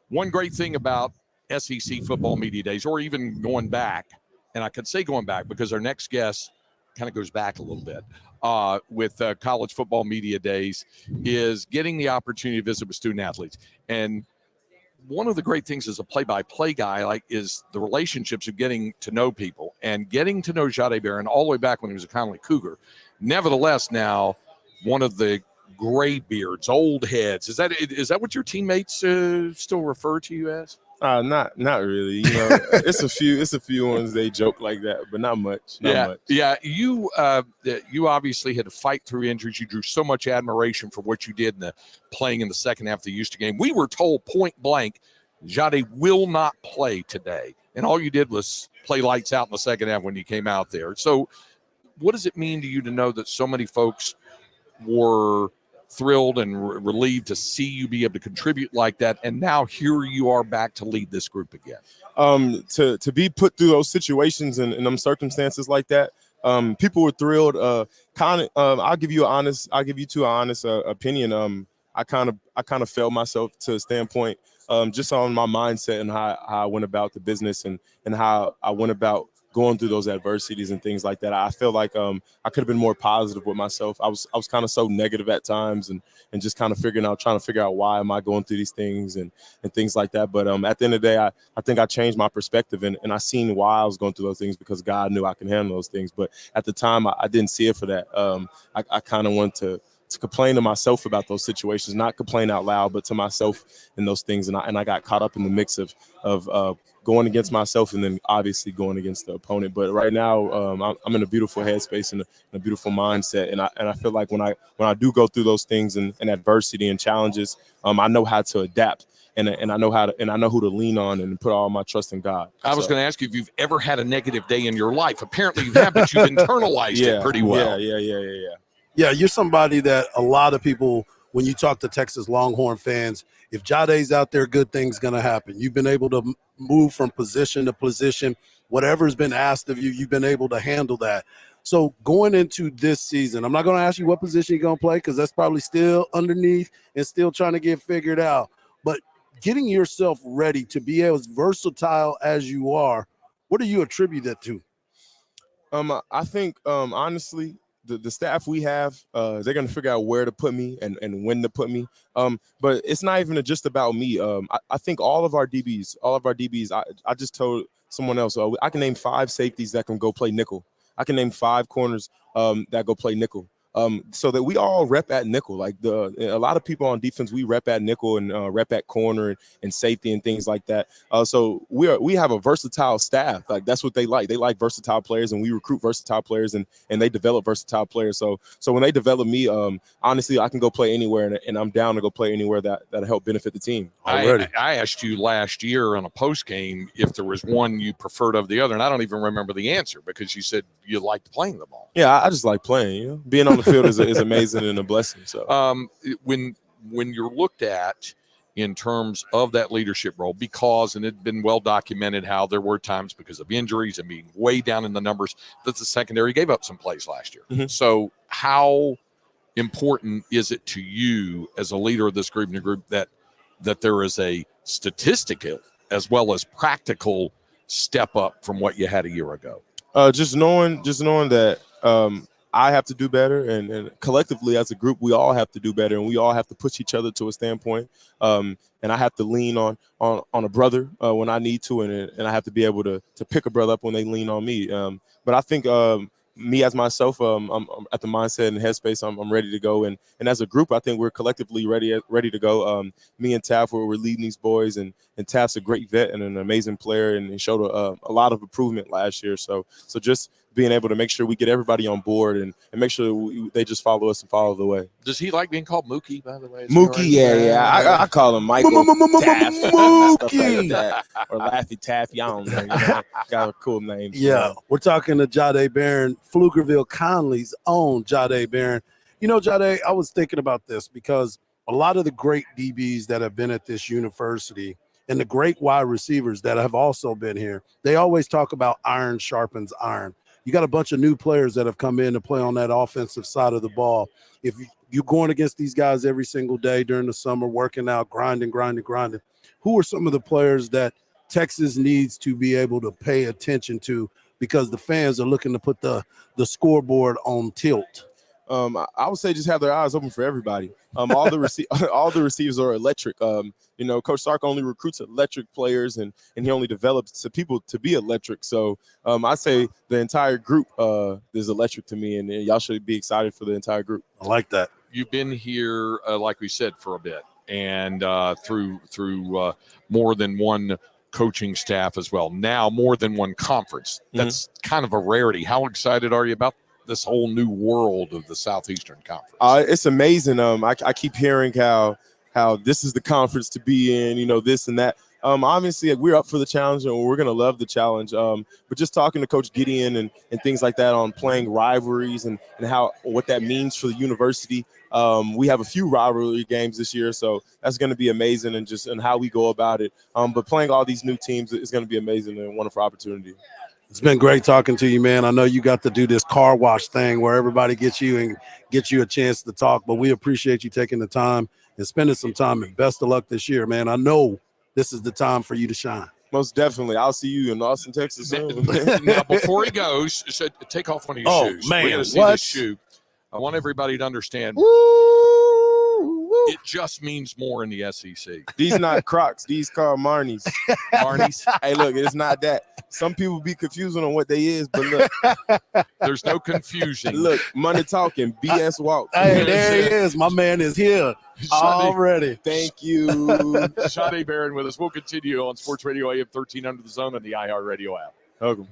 one great thing about SEC football media days, or even going back, and I could say going back because our next guest kind of goes back a little bit with college football media days, is getting the opportunity to visit with student athletes. And one of the great things as a play-by-play guy is the relationships of getting to know people, and getting to know Jahdae Barron all the way back when he was a Connally Cougar. Nevertheless, now one of the gray beards, old heads. Is that what your teammates still refer to you as? Not really. You know, it's a few ones they joke like that, but not much. Not much. Yeah. You obviously had to fight through injuries. You drew so much admiration for what you did playing in the second half of the Houston game. We were told point blank, Jahdae will not play today, and all you did was play lights out in the second half when you came out there. So, what does it mean to you to know that so many folks were thrilled and relieved to see you be able to contribute like that, and now here you are back to lead this group again? To be put through those situations and them circumstances like that, people were thrilled. I'll give you two honest opinion. I kind of failed myself to a standpoint, just on my mindset and how I went about the business and how I went about going through those adversities and things like that. I feel like I could have been more positive with myself. I was kind of so negative at times and just kind of trying to figure out why am I going through these things and things like that. But at the end of the day, I think I changed my perspective and I seen why I was going through those things, because God knew I can handle those things. But at the time, I didn't see it for that. I kind of wanted to complain to myself about those situations, not complain out loud, but to myself in those things. And I got caught up in the mix of going against myself and then obviously going against the opponent. But right now, I'm in a beautiful headspace and a beautiful mindset. And I feel like when I do go through those things and adversity and challenges, I know how to adapt. And I know who to lean on and put all my trust in God. I was going to ask you if you've ever had a negative day in your life. Apparently you have, but you've internalized it pretty well. Yeah, you're somebody that a lot of people, when you talk to Texas Longhorn fans, if Jahdae's out there, good things going to happen. You've been able to move from position to position. Whatever's been asked of you, you've been able to handle that. So going into this season, I'm not going to ask you what position you're going to play, because that's probably still underneath and still trying to get figured out. But getting yourself ready to be as versatile as you are, what do you attribute that to? I think, honestly, the staff we have, they're going to figure out where to put me and when to put me. But it's not even just about me. I think all of our DBs, I just told someone else, I can name 5 safeties that can go play nickel. I can name 5 corners that go play nickel. So that we all rep at nickel. Like a lot of people on defense, we rep at nickel and rep at corner and safety and things like that. So we have a versatile staff. Like that's what they like. They like versatile players, and we recruit versatile players, and they develop versatile players. So when they develop me, honestly, I can go play anywhere, and I'm down to go play anywhere that'll help benefit the team. I asked you last year on a post game if there was one you preferred over the other, and I don't even remember the answer because you said you liked playing the ball. Yeah, I just like playing. You know, being on the field is amazing and a blessing. So when you're looked at in terms of that leadership role, because, and it's been well documented how there were times because of injuries and being way down in the numbers that the secondary gave up some plays last year. Mm-hmm. So how important is it to you as a leader of this group and a group that there is a statistical as well as practical step up from what you had a year ago? Just knowing that I have to do better, and collectively as a group, we all have to do better, and we all have to push each other to a standpoint. And I have to lean on a brother when I need to, and I have to be able to pick a brother up when they lean on me. But I think me as myself, I'm at the mindset and headspace. I'm ready to go, and as a group, I think we're collectively ready to go. Me and Taff, we're leading these boys, and Taff's a great vet and an amazing player, and he showed a lot of improvement last year. So just being able to make sure we get everybody on board and make sure they just follow us and follow the way. Does he like being called Mookie, by the way? Mookie, yeah. I call him Michael Taff. Mookie. Like or Laffy Taffy. I don't know. Got a cool name. Yeah, we're talking to Jahdae Barron, Pflugerville Connally's own Jahdae Barron. You know, Jahdae, I was thinking about this because a lot of the great DBs that have been at this university and the great wide receivers that have also been here, they always talk about iron sharpens iron. You got a bunch of new players that have come in to play on that offensive side of the ball. If you're going against these guys every single day during the summer, working out, grinding, who are some of the players that Texas needs to be able to pay attention to because the fans are looking to put the scoreboard on tilt? I would say just have their eyes open for everybody. All the receivers are electric. Coach Sark only recruits electric players, and he only develops people to be electric. So I say the entire group is electric to me, and y'all should be excited for the entire group. I like that. You've been here, like we said, for a bit, and through more than one coaching staff as well. Now more than one conference. That's kind of a rarity. How excited are you about this whole new world of the Southeastern Conference? It's amazing. I keep hearing how this is the conference to be in, this and that. Obviously, we're up for the challenge, and we're going to love the challenge. But just talking to Coach Gideon and things like that on playing rivalries and what that means for the university. We have a few rivalry games this year, so that's going to be amazing, and how we go about it. But playing all these new teams is going to be amazing and a wonderful opportunity. It's been great talking to you, man. I know you got to do this car wash thing where everybody gets you a chance to talk, but we appreciate you taking the time and spending some time, and best of luck this year, man. I know this is the time for you to shine. Most definitely. I'll see you in Austin, Texas soon. Now, before he goes, take off one of your shoes. Man, we're going to see this shoe. I want everybody to understand. It just means more in the SEC. These not Crocs. These called Marnies. Marnies. Hey, look, it's not that. Some people be confusing on what they is, but look. There's no confusion. Look, money talking, BS walk. Hey, there he is. My man is here already. Thank you. Jahdae Barron with us. We'll continue on Sports Radio AM 1300 The Zone and the iHeartRadio app. Welcome.